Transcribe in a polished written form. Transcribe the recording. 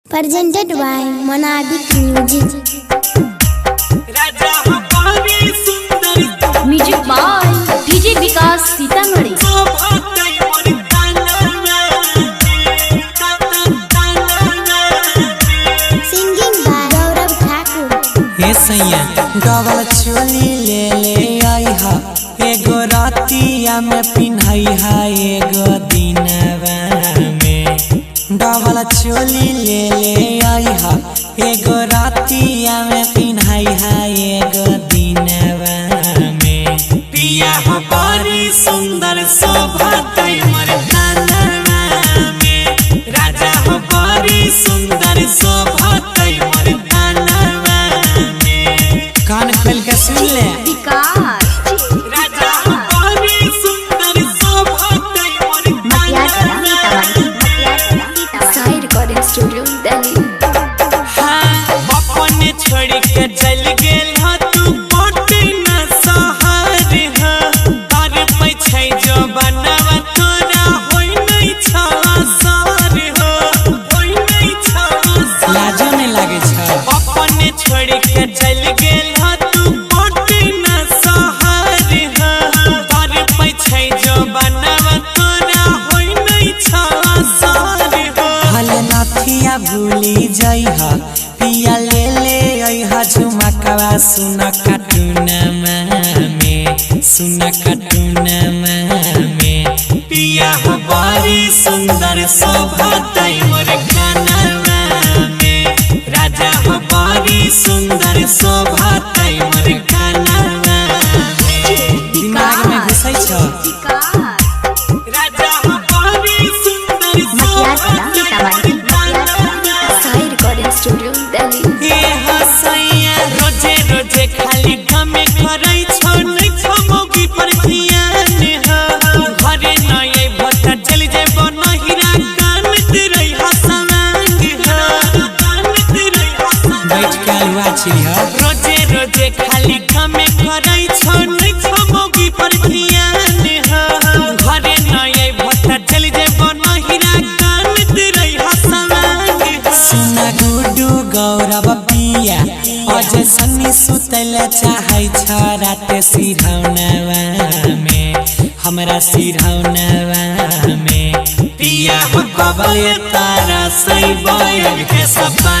Presented by Monadic Music. Music by DJ Vikas Sitamarhi. Singing by Gaurav Thakur. हे सैया double चोली ले ले आई हा, एगो रातिया में पिन्हई हा, एगो दिनवा में। डबल चोली ले ले आई हा, एगो रातिया में पिन्हई हा, एगो दिनवा में। पिया हो बड़ी सुंदर शोभा मोर कानवा में, राजा हो बड़ी सुंदर शोभा मोर कानवा में। कान खोल के सुन ले विकास राजा हो बड़ी सुंदर शोभा मोर कानवा में। साई रिकॉर्डिंग स्टूडियो दिल्ली। हाँ अपने छोड़ के चल गेल ह तू पटना शहर ह, तार पैछै जो बनवा तोरा होई नहीं छवा सर हो, होई नहीं छवा लाजो नहीं लागे छ। अपने छोड़ के चल गेल ह तू पटना शहर ह, तार पैछै जो बनवा तोरा होई नहीं छवा सर हो। हल नाथिया भूली जाई हा, पिया ले ले आई हा झुमकवा सुन कार्टूनमा में, सुन कार्टूनमा में। पिया हो बड़ी सुंदर शोभा मोर कानवा में, राजा हो बड़ी सुंदर शोभा मोर कानवा में। दिमाग में घुसै छ राजा हो बड़ी सुंदर शोभा साई रिकॉर्डिंग स्टूडियो दिल्ली। ये हसैया रोजे रोजे खाली घमे करई छौ नहीं छमौगी पर ध्यान ह, घरे नए भत्ता चल जेबो नहिरा कानत रही हसवांग ह, कानत रही हसवांग। बैठ के अलवा छी ह रोजे रोजे खाली घमे करई छौ नहीं छमौगी पर ध्यान ह, घरे नए भत्ता चल जेबो नहिरा कानत रही हसवांग ह। सुना गुडू गौरव पिया अजय सन्नी सुतल चाहे छ रात सिरहौनवा में, हमरा सिरहौनवा में। पिया हो कबल तारा सही बयल के सपना